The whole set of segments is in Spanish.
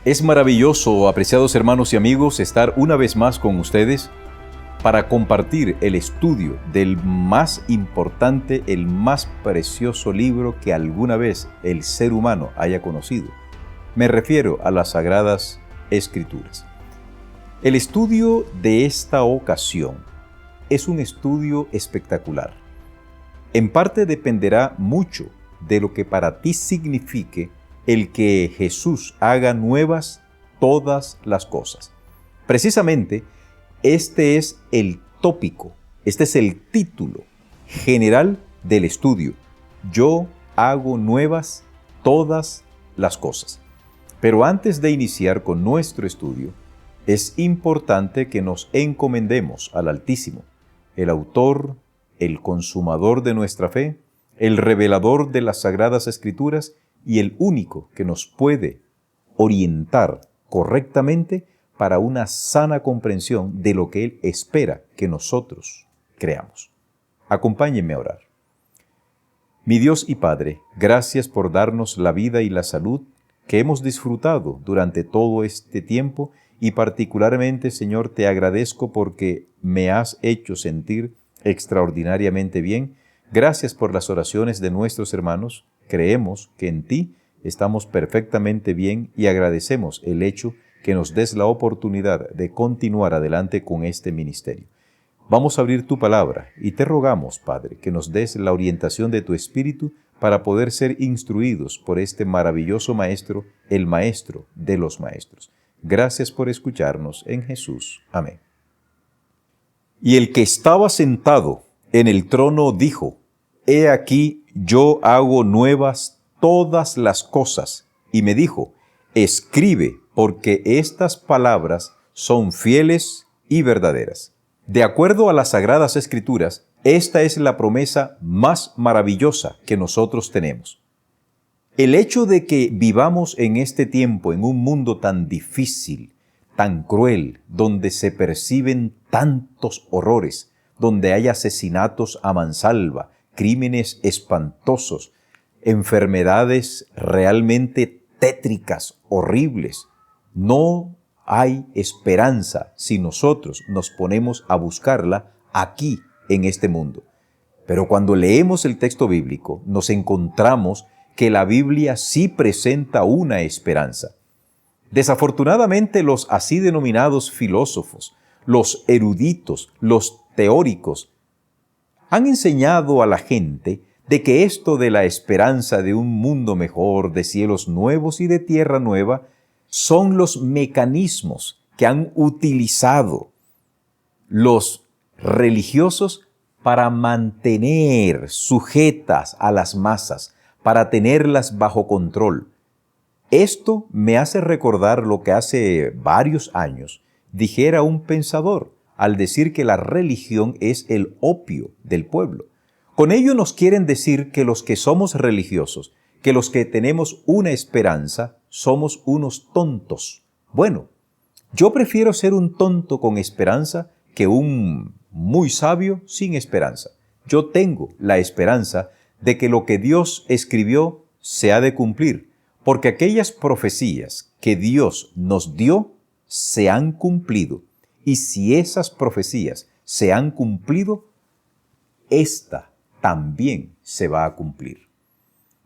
Es maravilloso, apreciados hermanos y amigos, estar una vez más con ustedes para compartir el estudio del más importante, el más precioso libro que alguna vez el ser humano haya conocido. Me refiero a las Sagradas Escrituras. El estudio de esta ocasión es un estudio espectacular. En parte dependerá mucho de lo que para ti signifique el que Jesús haga nuevas todas las cosas. Precisamente, este es el tópico, este es el título general del estudio. Yo hago nuevas todas las cosas. Pero antes de iniciar con nuestro estudio, es importante que nos encomendemos al Altísimo, el autor, el consumador de nuestra fe, el revelador de las Sagradas Escrituras y el único que nos puede orientar correctamente para una sana comprensión de lo que Él espera que nosotros creamos. Acompáñenme a orar. Mi Dios y Padre, gracias por darnos la vida y la salud que hemos disfrutado durante todo este tiempo y particularmente, Señor, te agradezco porque me has hecho sentir extraordinariamente bien. Gracias por las oraciones de nuestros hermanos. Creemos que en ti estamos perfectamente bien y agradecemos el hecho que nos des la oportunidad de continuar adelante con este ministerio. Vamos a abrir tu palabra y te rogamos, Padre, que nos des la orientación de tu Espíritu para poder ser instruidos por este maravilloso Maestro, el Maestro de los Maestros. Gracias por escucharnos en Jesús. Amén. Y el que estaba sentado en el trono dijo: He aquí, yo hago nuevas todas las cosas. Y me dijo: Escribe, porque estas palabras son fieles y verdaderas. De acuerdo a las Sagradas Escrituras, esta es la promesa más maravillosa que nosotros tenemos. El hecho de que vivamos en este tiempo, en un mundo tan difícil, tan cruel, donde se perciben tantos horrores, donde hay asesinatos a mansalva, crímenes espantosos, enfermedades realmente tétricas, horribles. No hay esperanza si nosotros nos ponemos a buscarla aquí en este mundo. Pero cuando leemos el texto bíblico, nos encontramos que la Biblia sí presenta una esperanza. Desafortunadamente, los así denominados filósofos, los eruditos, los teóricos, han enseñado a la gente de que esto de la esperanza de un mundo mejor, de cielos nuevos y de tierra nueva, son los mecanismos que han utilizado los religiosos para mantener sujetas a las masas, para tenerlas bajo control. Esto me hace recordar lo que hace varios años dijera un pensador al decir que la religión es el opio del pueblo. Con ello nos quieren decir que los que somos religiosos, que los que tenemos una esperanza, somos unos tontos. Bueno, yo prefiero ser un tonto con esperanza que un muy sabio sin esperanza. Yo tengo la esperanza de que lo que Dios escribió se ha de cumplir, porque aquellas profecías que Dios nos dio se han cumplido. Y si esas profecías se han cumplido, esta también se va a cumplir.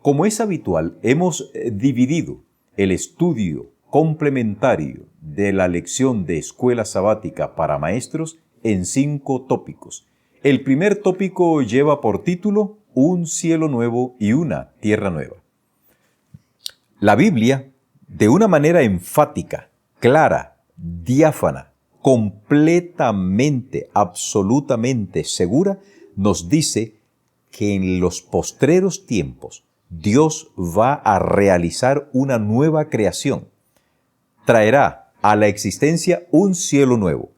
Como es habitual, hemos dividido el estudio complementario de la lección de escuela sabática para maestros en 5 tópicos. El primer tópico lleva por título Un cielo nuevo y una tierra nueva. La Biblia, de una manera enfática, clara, diáfana, completamente, absolutamente segura, nos dice que en los postreros tiempos Dios va a realizar una nueva creación. Traerá a la existencia un cielo nuevo.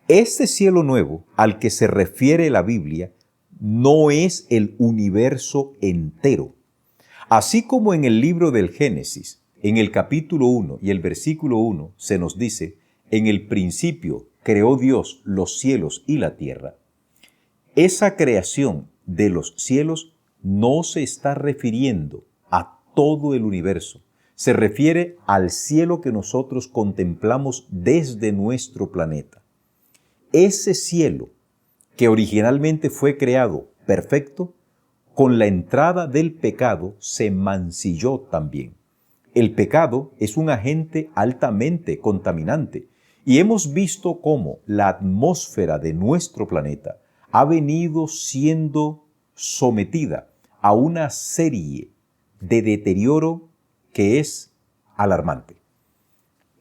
Este cielo nuevo al que se refiere la Biblia no es el universo entero. Así como en el libro del Génesis, en el capítulo 1 y el versículo 1 se nos dice: en el principio creó Dios los cielos y la tierra. Esa creación de los cielos no se está refiriendo a todo el universo, se refiere al cielo que nosotros contemplamos desde nuestro planeta. Ese cielo que originalmente fue creado perfecto, con la entrada del pecado se mancilló también. El pecado es un agente altamente contaminante y hemos visto cómo la atmósfera de nuestro planeta ha venido siendo sometida a una serie de deterioro que es alarmante.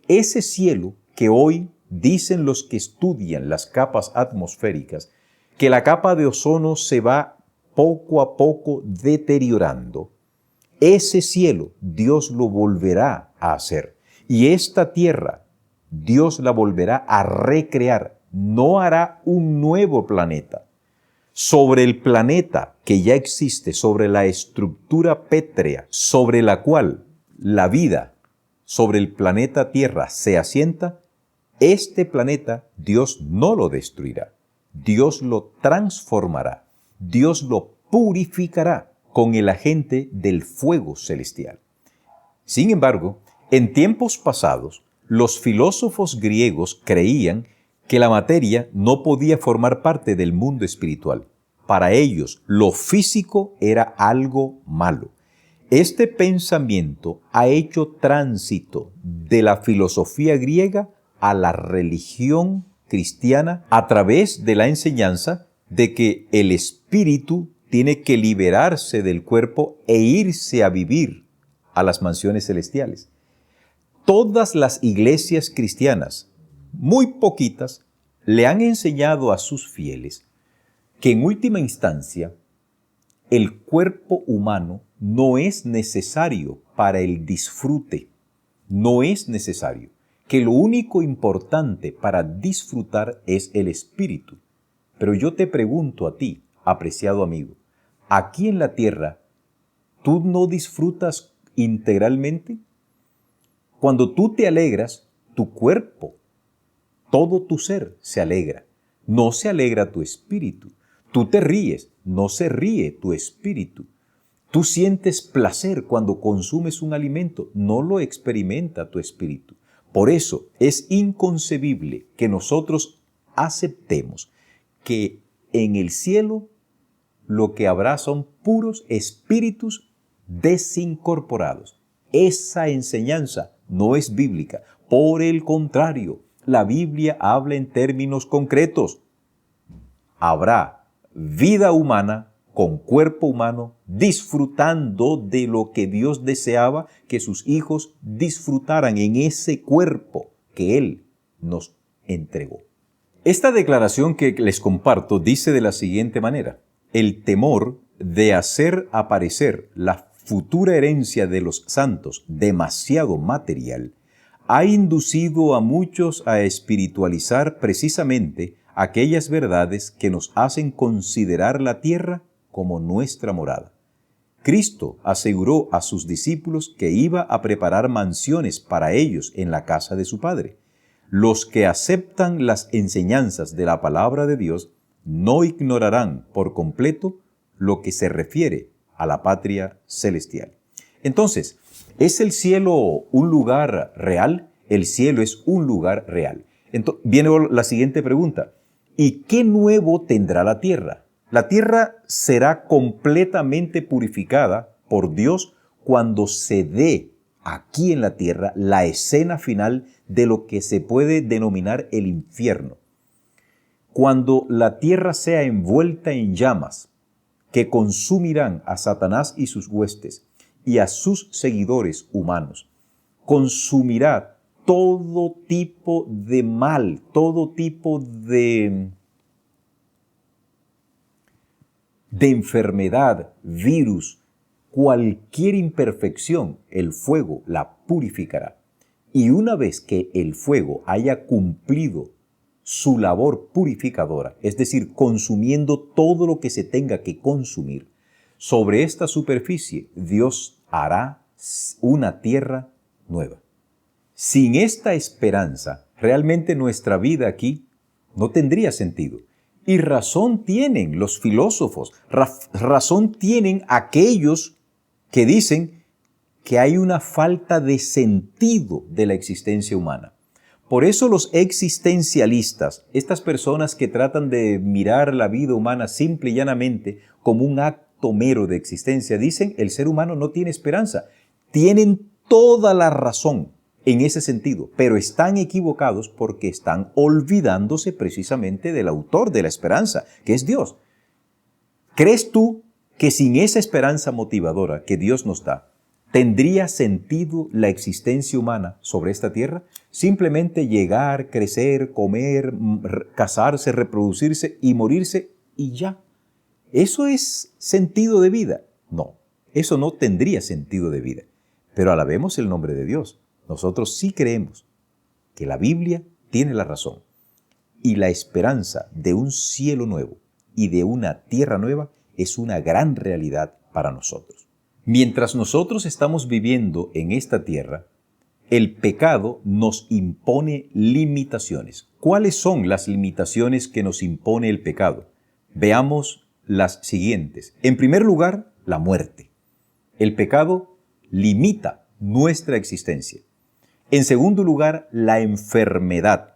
Ese cielo que hoy dicen los que estudian las capas atmosféricas, que la capa de ozono se va poco a poco deteriorando, ese cielo Dios lo volverá a hacer. Y esta tierra Dios la volverá a recrear. No hará un nuevo planeta. Sobre el planeta que ya existe, sobre la estructura pétrea, sobre la cual la vida sobre el planeta Tierra se asienta, este planeta Dios no lo destruirá. Dios lo transformará. Dios lo purificará con el agente del fuego celestial. Sin embargo, en tiempos pasados, los filósofos griegos creían que la materia no podía formar parte del mundo espiritual. Para ellos, lo físico era algo malo. Este pensamiento ha hecho tránsito de la filosofía griega a la religión cristiana a través de la enseñanza de que el espíritu tiene que liberarse del cuerpo e irse a vivir a las mansiones celestiales. Todas las iglesias cristianas, muy poquitas, le han enseñado a sus fieles que en última instancia el cuerpo humano no es necesario para el disfrute, no es necesario, que lo único importante para disfrutar es el espíritu. Pero yo te pregunto a ti, apreciado amigo, aquí en la tierra, ¿tú no disfrutas integralmente? Cuando tú te alegras, tu cuerpo, todo tu ser se alegra. No se alegra tu espíritu. Tú te ríes, no se ríe tu espíritu. Tú sientes placer cuando consumes un alimento, no lo experimenta tu espíritu. Por eso es inconcebible que nosotros aceptemos que en el cielo lo que habrá son puros espíritus desincorporados. Esa enseñanza no es bíblica. Por el contrario, la Biblia habla en términos concretos. Habrá vida humana con cuerpo humano disfrutando de lo que Dios deseaba que sus hijos disfrutaran en ese cuerpo que Él nos entregó. Esta declaración que les comparto dice de la siguiente manera: el temor de hacer aparecer la futura herencia de los santos demasiado material ha inducido a muchos a espiritualizar precisamente aquellas verdades que nos hacen considerar la tierra como nuestra morada. Cristo aseguró a sus discípulos que iba a preparar mansiones para ellos en la casa de su Padre. Los que aceptan las enseñanzas de la palabra de Dios no ignorarán por completo lo que se refiere a la patria celestial. Entonces, ¿es el cielo un lugar real? El cielo es un lugar real. Entonces, viene la siguiente pregunta: ¿y qué nuevo tendrá la tierra? La tierra será completamente purificada por Dios cuando se dé aquí en la tierra la escena final de lo que se puede denominar el infierno. Cuando la tierra sea envuelta en llamas que consumirán a Satanás y sus huestes y a sus seguidores humanos, consumirá todo tipo de mal, todo tipo de enfermedad, virus, cualquier imperfección, el fuego la purificará. Y una vez que el fuego haya cumplido su labor purificadora, es decir, consumiendo todo lo que se tenga que consumir, sobre esta superficie Dios hará una tierra nueva. Sin esta esperanza, realmente nuestra vida aquí no tendría sentido. Y razón tienen los filósofos, razón tienen aquellos que dicen que hay una falta de sentido de la existencia humana. Por eso los existencialistas, estas personas que tratan de mirar la vida humana simple y llanamente como un acto mero de existencia, dicen el ser humano no tiene esperanza. Tienen toda la razón en ese sentido, pero están equivocados porque están olvidándose precisamente del autor de la esperanza, que es Dios. ¿Crees tú que sin esa esperanza motivadora que Dios nos da, tendría sentido la existencia humana sobre esta tierra? Simplemente llegar, crecer, comer, casarse, reproducirse y morirse y ya. ¿Eso es sentido de vida? No, eso no tendría sentido de vida. Pero alabemos el nombre de Dios. Nosotros sí creemos que la Biblia tiene la razón y la esperanza de un cielo nuevo y de una tierra nueva es una gran realidad para nosotros. Mientras nosotros estamos viviendo en esta tierra, el pecado nos impone limitaciones. ¿Cuáles son las limitaciones que nos impone el pecado? Veamos las siguientes. En primer lugar, la muerte. El pecado limita nuestra existencia. En segundo lugar, la enfermedad.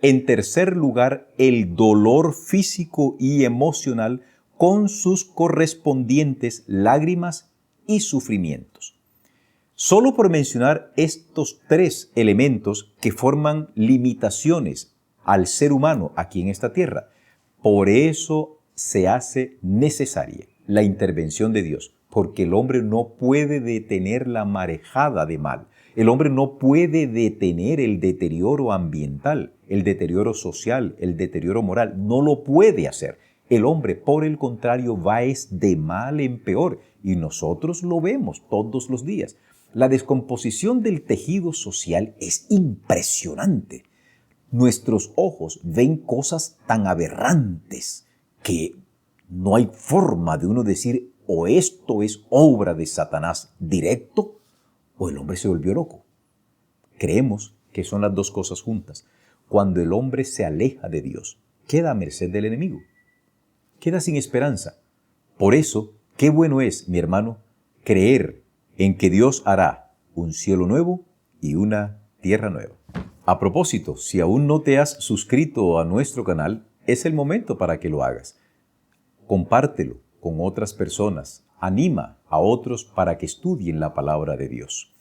En tercer lugar, el dolor físico y emocional con sus correspondientes lágrimas y sufrimientos. Solo por mencionar estos tres elementos que forman limitaciones al ser humano aquí en esta tierra. Por eso se hace necesaria la intervención de Dios, porque el hombre no puede detener la marejada de mal. El hombre no puede detener el deterioro ambiental, el deterioro social, el deterioro moral. No lo puede hacer. El hombre, por el contrario, va de mal en peor y nosotros lo vemos todos los días. La descomposición del tejido social es impresionante. Nuestros ojos ven cosas tan aberrantes que no hay forma de uno decir o esto es obra de Satanás directo o el hombre se volvió loco. Creemos que son las dos cosas juntas. Cuando el hombre se aleja de Dios, queda a merced del enemigo. Queda sin esperanza. Por eso, qué bueno es, mi hermano, creer en que Dios hará un cielo nuevo y una tierra nueva. A propósito, si aún no te has suscrito a nuestro canal, es el momento para que lo hagas. Compártelo con otras personas. Anima a otros para que estudien la palabra de Dios.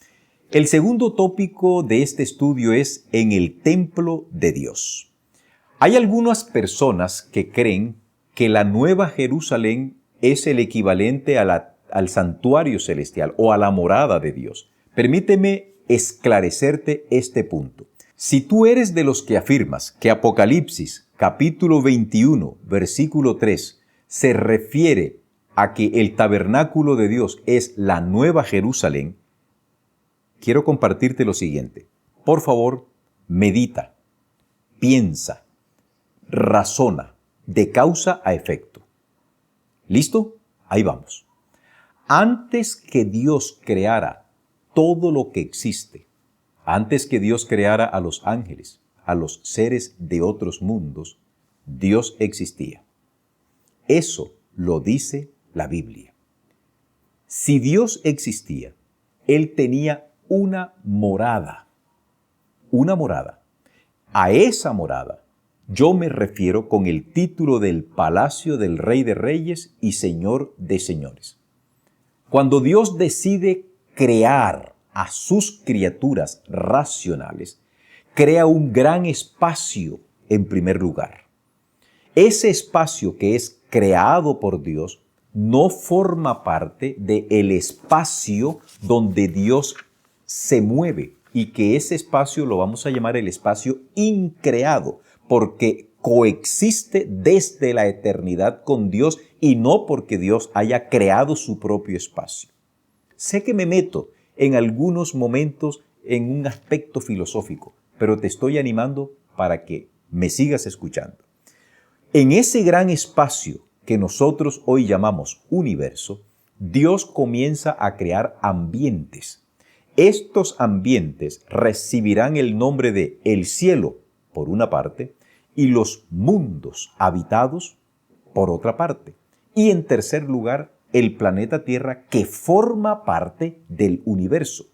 El segundo tópico de este estudio es en el templo de Dios. Hay algunas personas que creen que la Nueva Jerusalén es el equivalente al santuario celestial o a la morada de Dios. Permíteme esclarecerte este punto. Si tú eres de los que afirmas que Apocalipsis capítulo 21, versículo 3, se refiere a que el tabernáculo de Dios es la Nueva Jerusalén, quiero compartirte lo siguiente. Por favor, medita, piensa, razona, de causa a efecto. ¿Listo? Ahí vamos. Antes que Dios creara todo lo que existe, antes que Dios creara a los ángeles, a los seres de otros mundos, Dios existía. Eso lo dice la Biblia. Si Dios existía, Él tenía una morada. Una morada. A esa morada yo me refiero con el título del palacio del Rey de Reyes y Señor de Señores. Cuando Dios decide crear a sus criaturas racionales, crea un gran espacio en primer lugar. Ese espacio que es creado por Dios no forma parte del espacio donde Dios se mueve y que ese espacio lo vamos a llamar el espacio increado, porque coexiste desde la eternidad con Dios y no porque Dios haya creado su propio espacio. Sé que me meto en algunos momentos en un aspecto filosófico, pero te estoy animando para que me sigas escuchando. En ese gran espacio que nosotros hoy llamamos universo, Dios comienza a crear ambientes. Estos ambientes recibirán el nombre de el cielo, por una parte, y los mundos habitados, por otra parte. Y en tercer lugar, el planeta Tierra que forma parte del universo.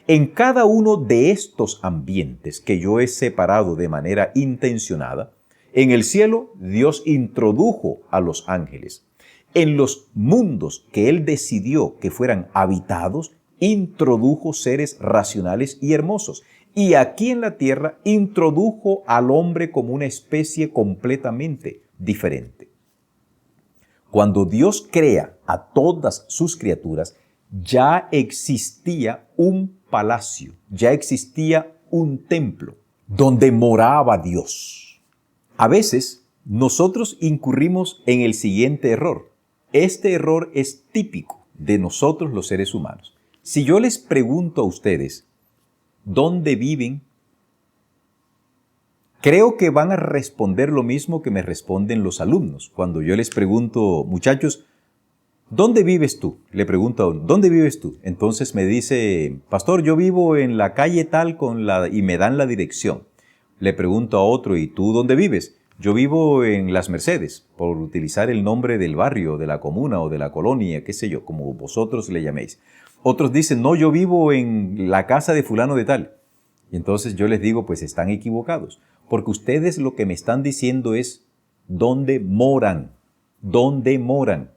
En cada uno de estos ambientes que yo he separado de manera intencionada, en el cielo Dios introdujo a los ángeles. En los mundos que Él decidió que fueran habitados, introdujo seres racionales y hermosos. Y aquí en la tierra introdujo al hombre como una especie completamente diferente. Cuando Dios crea a todas sus criaturas, ya existía un palacio, ya existía un templo donde moraba Dios. A veces nosotros incurrimos en el siguiente error. Este error es típico de nosotros los seres humanos. Si yo les pregunto a ustedes, ¿dónde viven? Creo que van a responder lo mismo que me responden los alumnos. Cuando yo les pregunto, muchachos, ¿dónde vives tú? Le pregunto a uno, ¿dónde vives tú? Entonces me dice, pastor, yo vivo en la calle tal y me dan la dirección. Le pregunto a otro, ¿y tú dónde vives? Yo vivo en Las Mercedes, por utilizar el nombre del barrio, de la comuna o de la colonia, qué sé yo, como vosotros le llaméis. Otros dicen, no, yo vivo en la casa de fulano de tal. Y entonces yo les digo, pues están equivocados, porque ustedes lo que me están diciendo es, ¿dónde moran? ¿Dónde moran?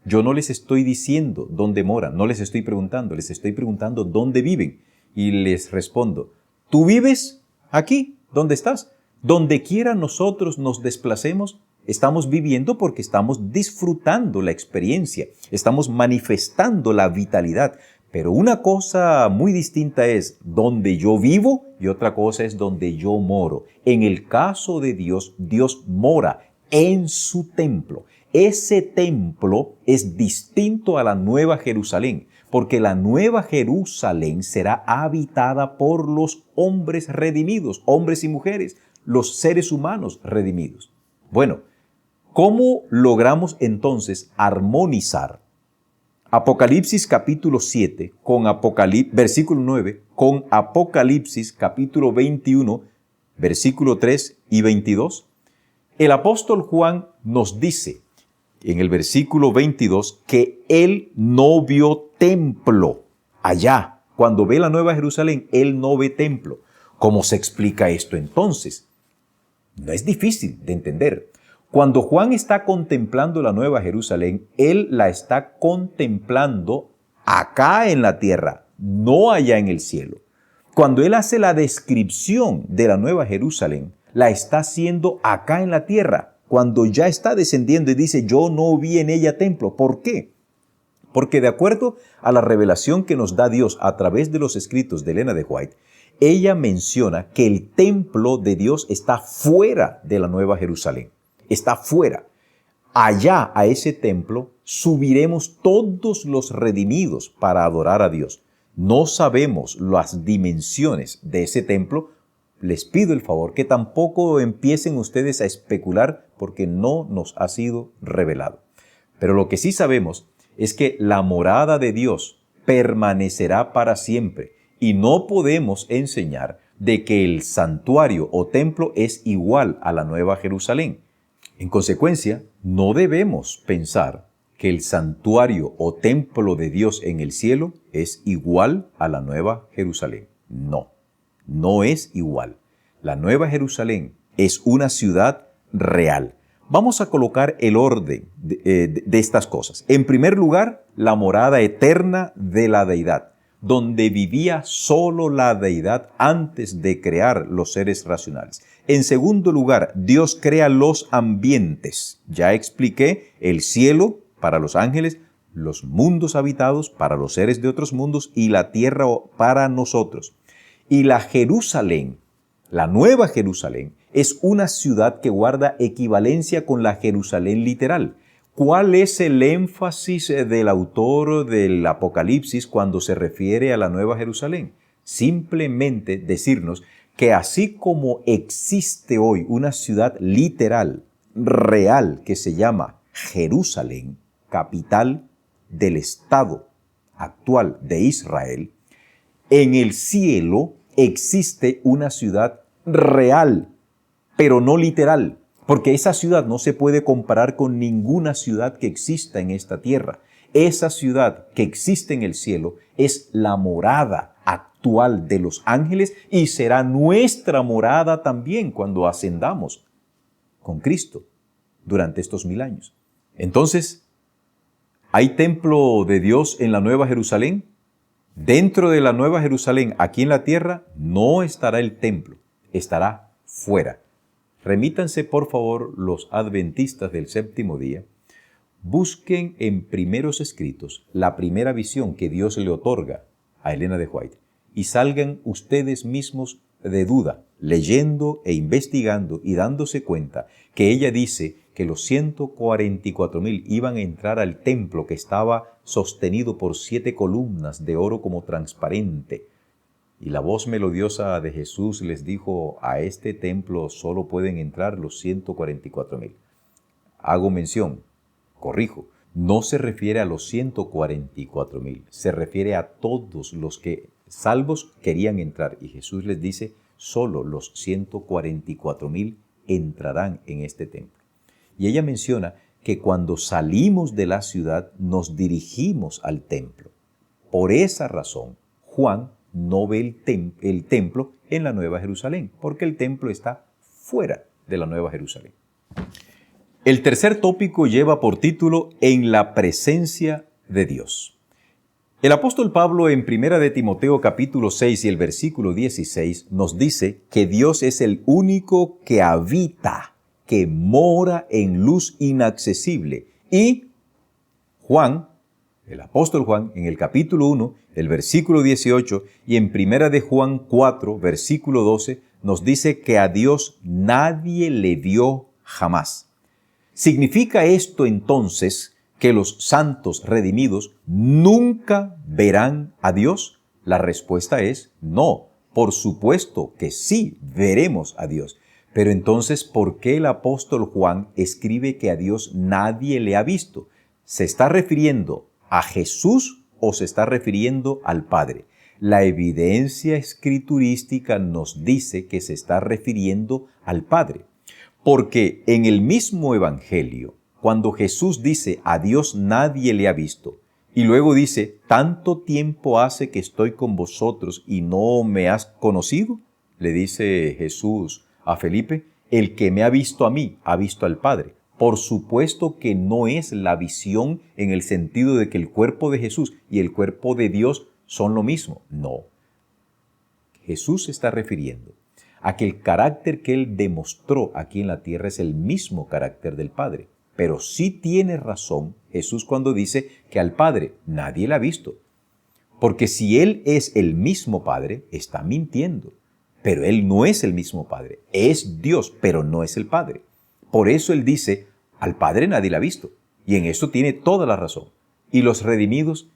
Yo no les estoy diciendo dónde moran, no les estoy preguntando, les estoy preguntando dónde viven. Y les respondo, ¿tú vives aquí? ¿Dónde estás? Donde quiera nosotros nos desplacemos, estamos viviendo porque estamos disfrutando la experiencia, estamos manifestando la vitalidad. Pero una cosa muy distinta es donde yo vivo y otra cosa es donde yo moro. En el caso de Dios, Dios mora en su templo. Ese templo es distinto a la Nueva Jerusalén, porque la Nueva Jerusalén será habitada por los hombres redimidos, hombres y mujeres, los seres humanos redimidos. Bueno, ¿cómo logramos entonces armonizar Apocalipsis capítulo 7 con versículo 9 con Apocalipsis capítulo 21, versículo 3 y 22? El apóstol Juan nos dice en el versículo 22 que él no vio templo allá. Cuando ve la Nueva Jerusalén, él no ve templo. ¿Cómo se explica esto entonces? No es difícil de entender. Cuando Juan está contemplando la Nueva Jerusalén, él la está contemplando acá en la tierra, no allá en el cielo. Cuando él hace la descripción de la Nueva Jerusalén, la está haciendo acá en la tierra, cuando ya está descendiendo y dice, yo no vi en ella templo. ¿Por qué? Porque de acuerdo a la revelación que nos da Dios a través de los escritos de Elena de White, ella menciona que el templo de Dios está fuera de la Nueva Jerusalén. Está fuera. Allá a ese templo subiremos todos los redimidos para adorar a Dios. No sabemos las dimensiones de ese templo. Les pido el favor que tampoco empiecen ustedes a especular porque no nos ha sido revelado. Pero lo que sí sabemos es que la morada de Dios permanecerá para siempre y no podemos enseñar de que el santuario o templo es igual a la Nueva Jerusalén. En consecuencia, no debemos pensar que el santuario o templo de Dios en el cielo es igual a la Nueva Jerusalén. No, no es igual. La Nueva Jerusalén es una ciudad real. Vamos a colocar el orden de estas cosas. En primer lugar, la morada eterna de la deidad, donde vivía solo la deidad antes de crear los seres racionales. En segundo lugar, Dios crea los ambientes. Ya expliqué el cielo para los ángeles, los mundos habitados para los seres de otros mundos y la tierra para nosotros. Y la Jerusalén, la Nueva Jerusalén, es una ciudad que guarda equivalencia con la Jerusalén literal. ¿Cuál es el énfasis del autor del Apocalipsis cuando se refiere a la Nueva Jerusalén? Simplemente decirnos que así como existe hoy una ciudad literal, real, que se llama Jerusalén, capital del Estado actual de Israel, en el cielo existe una ciudad real, pero no literal, Porque esa ciudad no se puede comparar con ninguna ciudad que exista en esta tierra. Esa ciudad que existe en el cielo es la morada actual de los ángeles y será nuestra morada también cuando ascendamos con Cristo durante estos 1000 años. Entonces, ¿hay templo de Dios en la Nueva Jerusalén? Dentro de la Nueva Jerusalén, aquí en la tierra, no estará el templo, estará fuera. Remítanse, por favor, los adventistas del séptimo día. Busquen en primeros escritos la primera visión que Dios le otorga a Elena de White y salgan ustedes mismos de duda, leyendo e investigando y dándose cuenta que ella dice que los 144,000 iban a entrar al templo que estaba sostenido por 7 columnas de oro como transparente. Y la voz melodiosa de Jesús les dijo, a este templo solo pueden entrar los 144,000. Hago mención, corrijo, no se refiere a los 144,000, se refiere a todos los que salvos querían entrar. Y Jesús les dice, solo los 144,000 entrarán en este templo. Y ella menciona que cuando salimos de la ciudad nos dirigimos al templo. Por esa razón, Juan no ve el templo en la Nueva Jerusalén, porque el templo está fuera de la Nueva Jerusalén. El tercer tópico lleva por título En la presencia de Dios. El apóstol Pablo en 1 de Timoteo capítulo 6 y el versículo 16 nos dice que Dios es el único que habita, que mora en luz inaccesible. Y Juan, el apóstol Juan, en el capítulo 1, el versículo 18, y en 1 de Juan 4, versículo 12, nos dice que a Dios nadie le vio jamás. ¿Significa esto entonces que los santos redimidos nunca verán a Dios? La respuesta es no. Por supuesto que sí veremos a Dios. Pero entonces, ¿por qué el apóstol Juan escribe que a Dios nadie le ha visto? ¿Se está refiriendo a Jesús o se está refiriendo al Padre? La evidencia escriturística nos dice que se está refiriendo al Padre. Porque en el mismo Evangelio, cuando Jesús dice a Dios nadie le ha visto, y luego dice, tanto tiempo hace que estoy con vosotros y no me has conocido, le dice Jesús a Felipe, el que me ha visto a mí, ha visto al Padre. Por supuesto que no es la visión en el sentido de que el cuerpo de Jesús y el cuerpo de Dios son lo mismo. No. Jesús se está refiriendo a que el carácter que Él demostró aquí en la tierra es el mismo carácter del Padre. Pero sí tiene razón Jesús cuando dice que al Padre nadie le ha visto. Porque si Él es el mismo Padre, está mintiendo. Pero Él no es el mismo Padre. Es Dios, pero no es el Padre. Por eso Él dice, al Padre nadie le ha visto. Y en eso tiene toda la razón. ¿Y los redimidos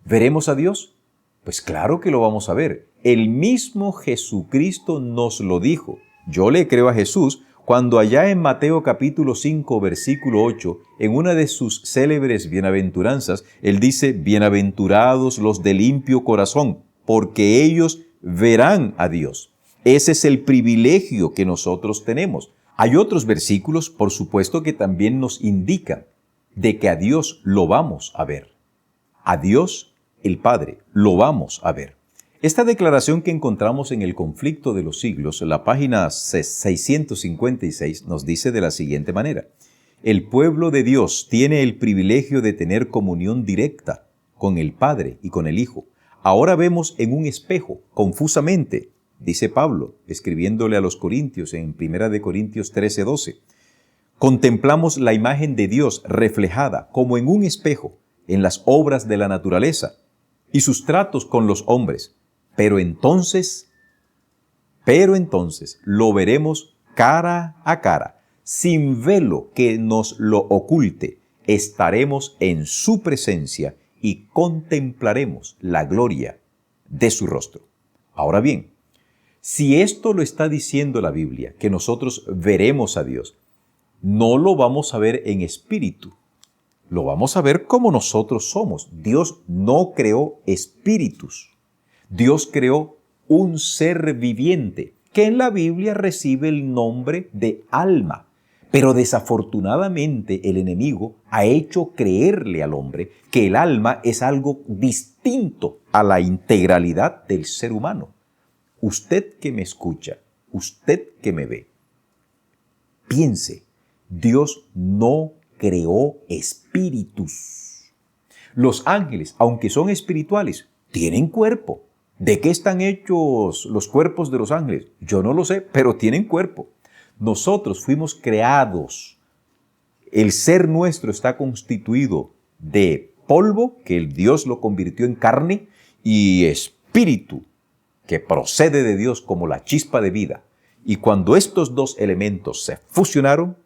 veremos a Dios? Pues claro que lo vamos a ver. El mismo Jesucristo nos lo dijo. Yo le creo a Jesús cuando allá en Mateo capítulo 5, versículo 8, en una de sus célebres bienaventuranzas, Él dice, bienaventurados los de limpio corazón, porque ellos verán a Dios. Ese es el privilegio que nosotros tenemos. Hay otros versículos, por supuesto, que también nos indican de que a Dios lo vamos a ver. A Dios, el Padre, lo vamos a ver. Esta declaración que encontramos en el Conflicto de los Siglos, en la página 656, nos dice de la siguiente manera. El pueblo de Dios tiene el privilegio de tener comunión directa con el Padre y con el Hijo. Ahora vemos en un espejo, confusamente, dice Pablo, escribiéndole a los Corintios en 1 de Corintios 13:12. Contemplamos la imagen de Dios reflejada como en un espejo en las obras de la naturaleza y sus tratos con los hombres. Pero entonces lo veremos cara a cara, sin velo que nos lo oculte. Estaremos en su presencia y contemplaremos la gloria de su rostro. Ahora bien, si esto lo está diciendo la Biblia, que nosotros veremos a Dios, no lo vamos a ver en espíritu, lo vamos a ver como nosotros somos. Dios no creó espíritus. Dios creó un ser viviente que en la Biblia recibe el nombre de alma. Pero desafortunadamente el enemigo ha hecho creerle al hombre que el alma es algo distinto a la integralidad del ser humano. Usted que me escucha, usted que me ve, piense, Dios no creó espíritus. Los ángeles, aunque son espirituales, tienen cuerpo. ¿De qué están hechos los cuerpos de los ángeles? Yo no lo sé, pero tienen cuerpo. Nosotros fuimos creados. El ser nuestro está constituido de polvo, que el Dios lo convirtió en carne, y espíritu, que procede de Dios como la chispa de vida. Y cuando estos dos elementos se fusionaron,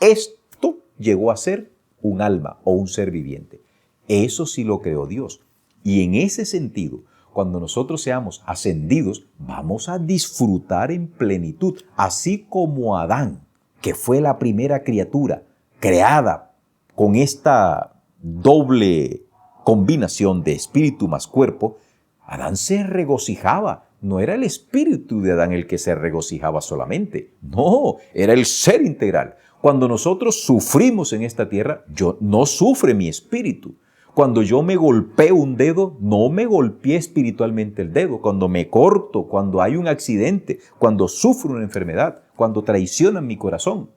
esto llegó a ser un alma o un ser viviente. Eso sí lo creó Dios. Y en ese sentido, cuando nosotros seamos ascendidos, vamos a disfrutar en plenitud, así como Adán, que fue la primera criatura creada con esta doble combinación de espíritu más cuerpo. Adán se regocijaba. No era el espíritu de Adán el que se regocijaba solamente. No, era el ser integral. Cuando nosotros sufrimos en esta tierra, no sufre mi espíritu. Cuando yo me golpeo un dedo, no me golpeé espiritualmente el dedo. Cuando me corto, cuando hay un accidente, cuando sufro una enfermedad, cuando traicionan mi corazón,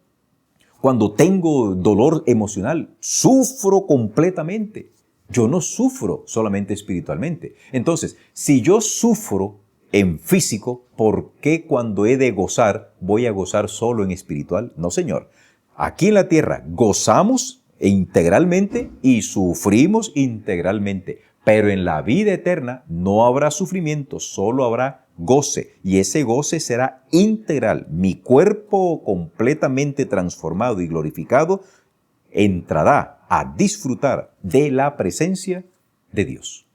cuando tengo dolor emocional, sufro completamente. Yo no sufro solamente espiritualmente. Entonces, si yo sufro en físico, ¿por qué cuando he de gozar voy a gozar solo en espiritual? No, señor. Aquí en la tierra gozamos integralmente y sufrimos integralmente. Pero en la vida eterna no habrá sufrimiento, solo habrá goce. Y ese goce será integral. Mi cuerpo completamente transformado y glorificado entrará a disfrutar de la presencia de Dios.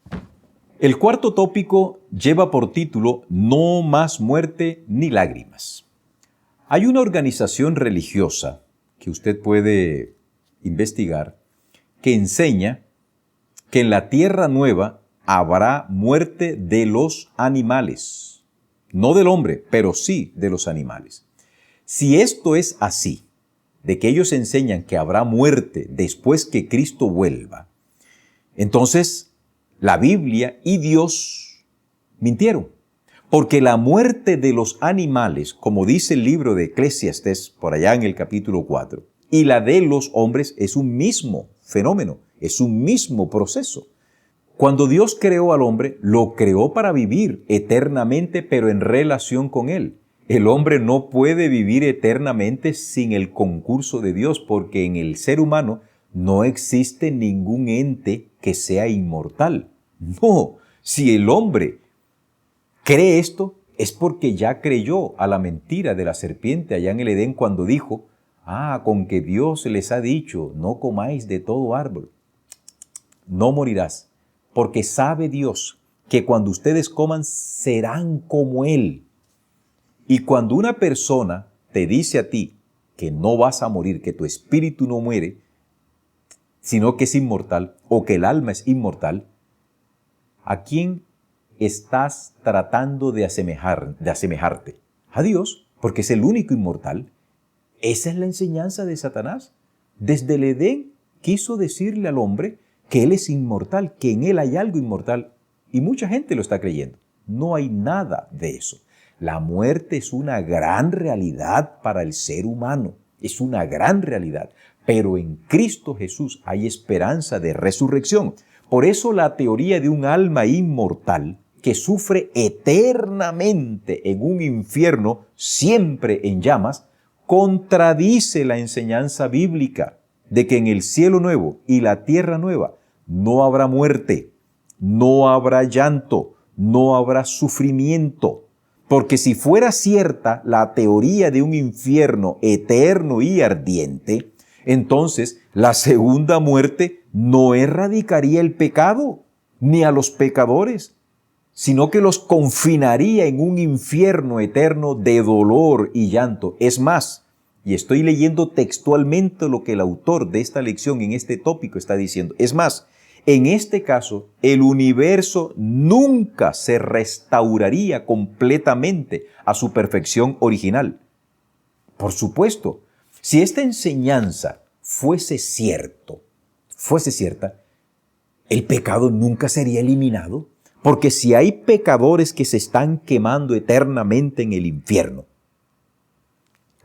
El cuarto tópico lleva por título No más muerte ni lágrimas. Hay una organización religiosa que usted puede investigar que enseña que en la tierra nueva habrá muerte de los animales. No del hombre, pero sí de los animales. Si esto es así, de que ellos enseñan que habrá muerte después que Cristo vuelva, entonces la Biblia y Dios mintieron. Porque la muerte de los animales, como dice el libro de Eclesiastés, por allá en el capítulo 4, y la de los hombres es un mismo fenómeno, es un mismo proceso. Cuando Dios creó al hombre, lo creó para vivir eternamente, pero en relación con Él. El hombre no puede vivir eternamente sin el concurso de Dios, porque en el ser humano no existe ningún ente que sea inmortal. No, si el hombre cree esto, es porque ya creyó a la mentira de la serpiente allá en el Edén cuando dijo, con que Dios les ha dicho, no comáis de todo árbol, no morirás, porque sabe Dios que cuando ustedes coman serán como Él. Y cuando una persona te dice a ti que no vas a morir, que tu espíritu no muere, sino que es inmortal, o que el alma es inmortal, ¿a quién estás tratando de asemejarte? A Dios, porque es el único inmortal. Esa es la enseñanza de Satanás. Desde el Edén quiso decirle al hombre que él es inmortal, que en él hay algo inmortal, y mucha gente lo está creyendo. No hay nada de eso. La muerte es una gran realidad para el ser humano, es una gran realidad, pero en Cristo Jesús hay esperanza de resurrección. Por eso la teoría de un alma inmortal que sufre eternamente en un infierno, siempre en llamas, contradice la enseñanza bíblica de que en el cielo nuevo y la tierra nueva no habrá muerte, no habrá llanto, no habrá sufrimiento. Porque si fuera cierta la teoría de un infierno eterno y ardiente, entonces la segunda muerte no erradicaría el pecado ni a los pecadores, sino que los confinaría en un infierno eterno de dolor y llanto. Es más, y estoy leyendo textualmente lo que el autor de esta lección en este tópico está diciendo. Es más, en este caso, el universo nunca se restauraría completamente a su perfección original. Por supuesto, Si esta enseñanza fuese cierta, el pecado nunca sería eliminado, porque si hay pecadores que se están quemando eternamente en el infierno,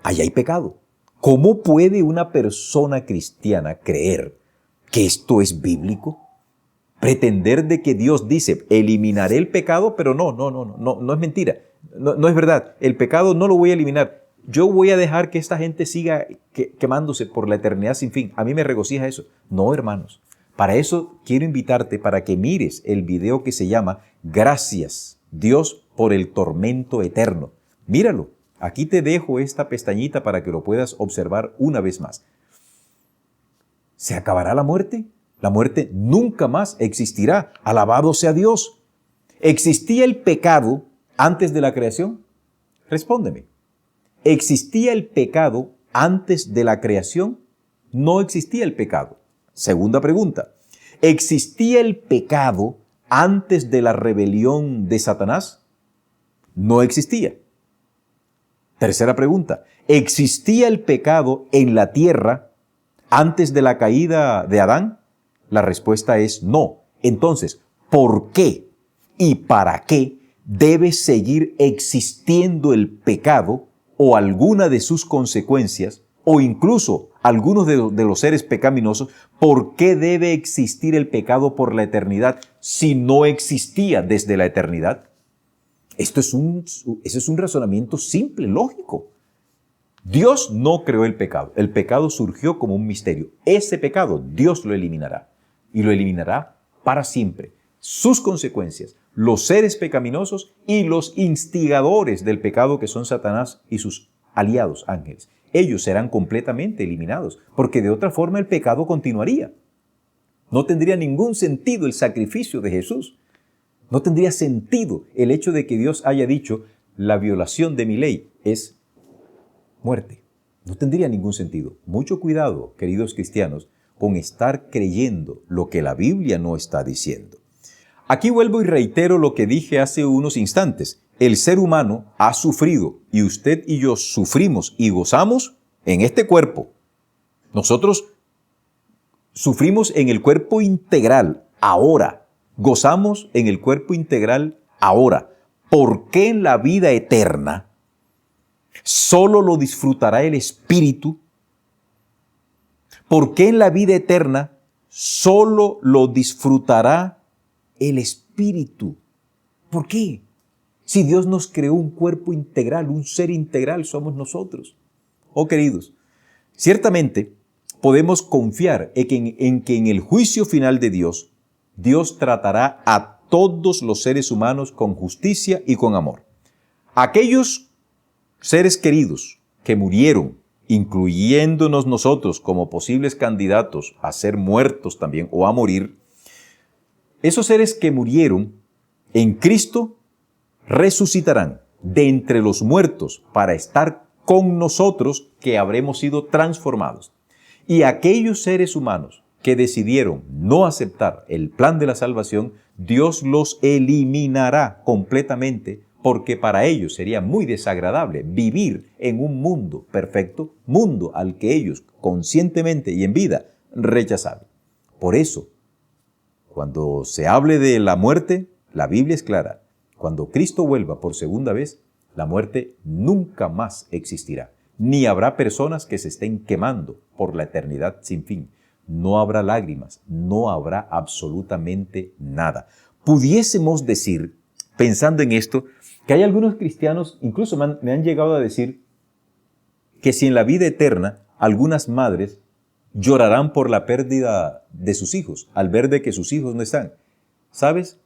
ahí hay pecado. ¿Cómo puede una persona cristiana creer que esto es bíblico? Pretender de que Dios dice, eliminaré el pecado, pero no es mentira, no es verdad. El pecado no lo voy a eliminar. Yo voy a dejar que esta gente siga quemándose por la eternidad sin fin. A mí me regocija eso. No, hermanos. Para eso quiero invitarte para que mires el video que se llama Gracias, Dios, por el tormento eterno. Míralo. Aquí te dejo esta pestañita para que lo puedas observar una vez más. ¿Se acabará la muerte? La muerte nunca más existirá. Alabado sea Dios. ¿Existía el pecado antes de la creación? Respóndeme. ¿Existía el pecado antes de la creación? No existía el pecado. Segunda pregunta. ¿Existía el pecado antes de la rebelión de Satanás? No existía. Tercera pregunta. ¿Existía el pecado en la tierra antes de la caída de Adán? La respuesta es no. Entonces, ¿por qué y para qué debe seguir existiendo el pecado o alguna de sus consecuencias o incluso algunos de los seres pecaminosos? ¿Por qué debe existir el pecado por la eternidad si no existía desde la eternidad? Ese es un razonamiento simple, lógico. Dios no creó el pecado. El pecado surgió como un misterio. Ese pecado Dios lo eliminará y lo eliminará para siempre. Sus consecuencias, los seres pecaminosos y los instigadores del pecado que son Satanás y sus aliados ángeles. Ellos serán completamente eliminados porque de otra forma el pecado continuaría. No tendría ningún sentido el sacrificio de Jesús. No tendría sentido el hecho de que Dios haya dicho la violación de mi ley es muerte. No tendría ningún sentido. Mucho cuidado, queridos cristianos, con estar creyendo lo que la Biblia no está diciendo. Aquí vuelvo y reitero lo que dije hace unos instantes. El ser humano ha sufrido y usted y yo sufrimos y gozamos en este cuerpo. Nosotros sufrimos en el cuerpo integral ahora. Gozamos en el cuerpo integral ahora. ¿Por qué en la vida eterna solo lo disfrutará el espíritu? ¿Por qué en la vida eterna solo lo disfrutará el espíritu? ¿Por qué? Si Dios nos creó un cuerpo integral, un ser integral somos nosotros. Oh queridos, ciertamente podemos confiar en que en el juicio final de Dios, Dios tratará a todos los seres humanos con justicia y con amor. Aquellos seres queridos que murieron, incluyéndonos nosotros como posibles candidatos a ser muertos también o a morir, esos seres que murieron en Cristo resucitarán de entre los muertos para estar con nosotros que habremos sido transformados. Y aquellos seres humanos que decidieron no aceptar el plan de la salvación, Dios los eliminará completamente porque para ellos sería muy desagradable vivir en un mundo perfecto, mundo al que ellos conscientemente y en vida rechazaron. Por eso, cuando se hable de la muerte, la Biblia es clara. Cuando Cristo vuelva por segunda vez, la muerte nunca más existirá. Ni habrá personas que se estén quemando por la eternidad sin fin. No habrá lágrimas, no habrá absolutamente nada. Pudiésemos decir, pensando en esto, que hay algunos cristianos, incluso me han llegado a decir, que si en la vida eterna algunas madres llorarán por la pérdida de sus hijos, al ver de que sus hijos no están. ¿Sabes?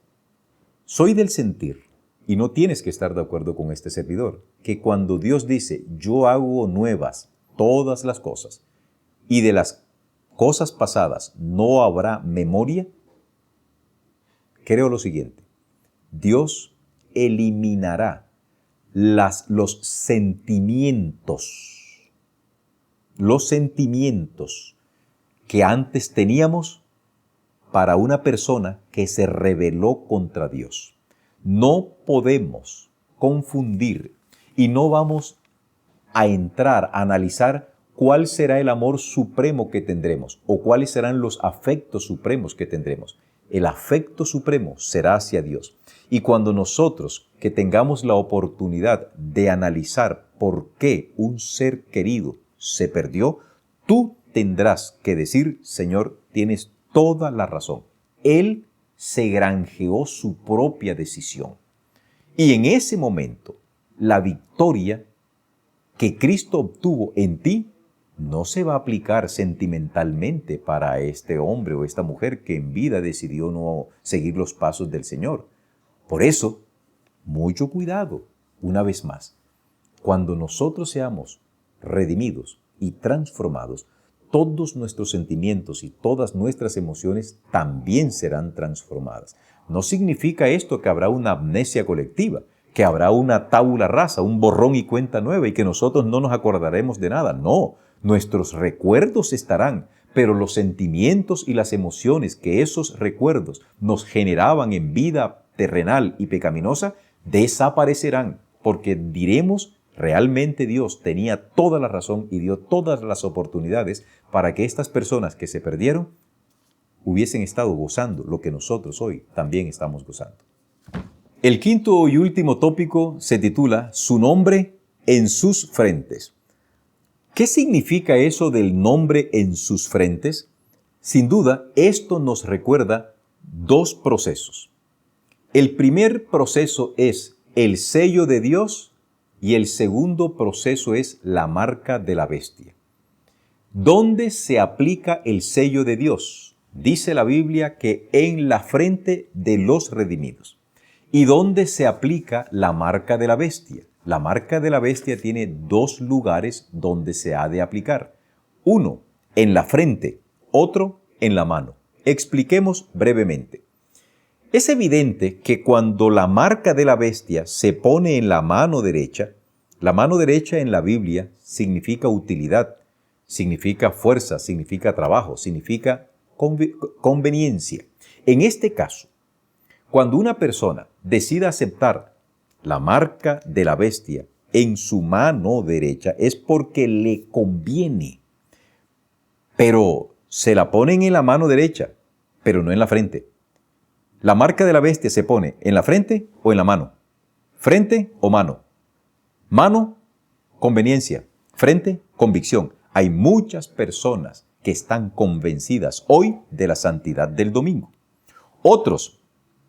Soy del sentir, y no tienes que estar de acuerdo con este servidor, que cuando Dios dice, yo hago nuevas todas las cosas, y de las cosas pasadas no habrá memoria, creo lo siguiente: Dios eliminará los sentimientos que antes teníamos para una persona que se rebeló contra Dios. No podemos confundir y no vamos a entrar a analizar ¿cuál será el amor supremo que tendremos? ¿O cuáles serán los afectos supremos que tendremos? El afecto supremo será hacia Dios. Y cuando nosotros que tengamos la oportunidad de analizar por qué un ser querido se perdió, tú tendrás que decir, Señor, tienes toda la razón. Él se granjeó su propia decisión. Y en ese momento, la victoria que Cristo obtuvo en ti no se va a aplicar sentimentalmente para este hombre o esta mujer que en vida decidió no seguir los pasos del Señor. Por eso, mucho cuidado, una vez más. Cuando nosotros seamos redimidos y transformados, todos nuestros sentimientos y todas nuestras emociones también serán transformadas. No significa esto que habrá una amnesia colectiva, que habrá una tabula rasa, un borrón y cuenta nueva y que nosotros no nos acordaremos de nada. No, nuestros recuerdos estarán, pero los sentimientos y las emociones que esos recuerdos nos generaban en vida terrenal y pecaminosa desaparecerán, porque diremos, realmente Dios tenía toda la razón y dio todas las oportunidades para que estas personas que se perdieron hubiesen estado gozando lo que nosotros hoy también estamos gozando. El quinto y último tópico se titula Su nombre en sus frentes. ¿Qué significa eso del nombre en sus frentes? Sin duda, esto nos recuerda dos procesos. El primer proceso es el sello de Dios y el segundo proceso es la marca de la bestia. ¿Dónde se aplica el sello de Dios? Dice la Biblia que en la frente de los redimidos. ¿Y dónde se aplica la marca de la bestia? La marca de la bestia tiene dos lugares donde se ha de aplicar. Uno, en la frente, otro, en la mano. Expliquemos brevemente. Es evidente que cuando la marca de la bestia se pone en la mano derecha en la Biblia significa utilidad, significa fuerza, significa trabajo, significa conveniencia. En este caso, cuando una persona decida aceptar la marca de la bestia en su mano derecha es porque le conviene. Pero se la ponen en la mano derecha, pero no en la frente. ¿La marca de la bestia se pone en la frente o en la mano? ¿Frente o mano? Mano, conveniencia. Frente, convicción. Hay muchas personas que están convencidas hoy de la santidad del domingo. Otros,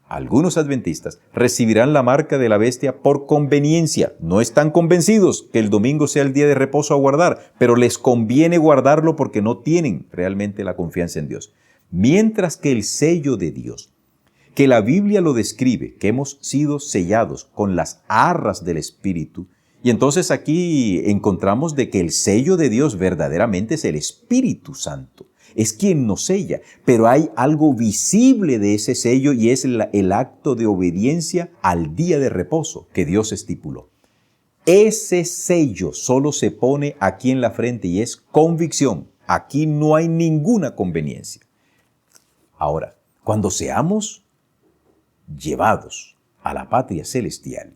algunos adventistas, recibirán la marca de la bestia por conveniencia. No están convencidos que el domingo sea el día de reposo a guardar, pero les conviene guardarlo porque no tienen realmente la confianza en Dios. Mientras que el sello de Dios, que la Biblia lo describe, que hemos sido sellados con las arras del Espíritu, y entonces aquí encontramos de que el sello de Dios verdaderamente es el Espíritu Santo. Es quien nos sella, pero hay algo visible de ese sello y es el acto de obediencia al día de reposo que Dios estipuló. Ese sello solo se pone aquí en la frente y es convicción. Aquí no hay ninguna conveniencia. Ahora, cuando seamos llevados a la patria celestial,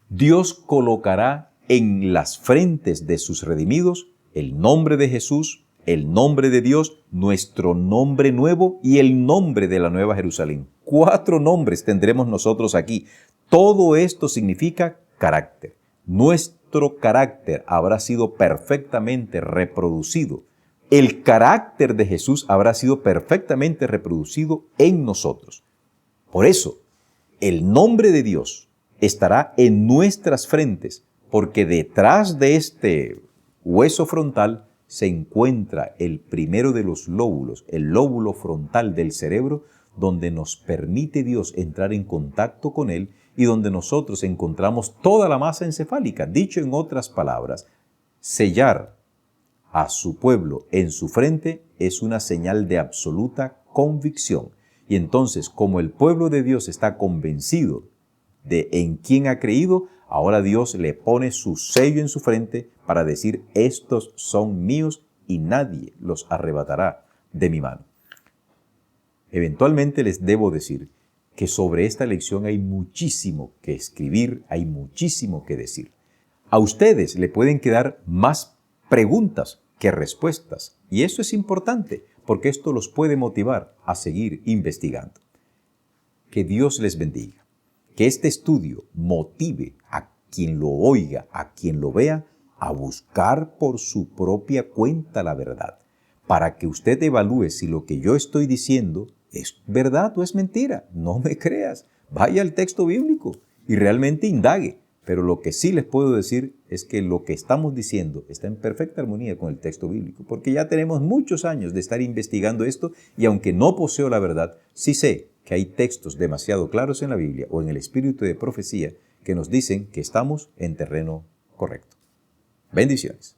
Dios colocará en las frentes de sus redimidos el nombre de Jesús, el nombre de Dios, nuestro nombre nuevo y el nombre de la Nueva Jerusalén. 4 nombres tendremos nosotros aquí. Todo esto significa carácter. Nuestro carácter habrá sido perfectamente reproducido. El carácter de Jesús habrá sido perfectamente reproducido en nosotros. Por eso, el nombre de Dios estará en nuestras frentes, porque detrás de este hueso frontal se encuentra el primero de los lóbulos, el lóbulo frontal del cerebro, donde nos permite Dios entrar en contacto con Él y donde nosotros encontramos toda la masa encefálica. Dicho en otras palabras, sellar a su pueblo en su frente es una señal de absoluta convicción. Y entonces, como el pueblo de Dios está convencido de en quién ha creído, ahora Dios le pone su sello en su frente para decir, estos son míos y nadie los arrebatará de mi mano. Eventualmente les debo decir que sobre esta lección hay muchísimo que escribir, hay muchísimo que decir. A ustedes le pueden quedar más preguntas que respuestas. Y eso es importante, porque esto los puede motivar a seguir investigando. Que Dios les bendiga. Que este estudio motive a quien lo oiga, a quien lo vea, a buscar por su propia cuenta la verdad, para que usted evalúe si lo que yo estoy diciendo es verdad o es mentira. No me creas. Vaya al texto bíblico y realmente indague. Pero lo que sí les puedo decir es que lo que estamos diciendo está en perfecta armonía con el texto bíblico, porque ya tenemos muchos años de estar investigando esto y aunque no poseo la verdad, sí sé que hay textos demasiado claros en la Biblia o en el espíritu de profecía que nos dicen que estamos en terreno correcto. Bendiciones.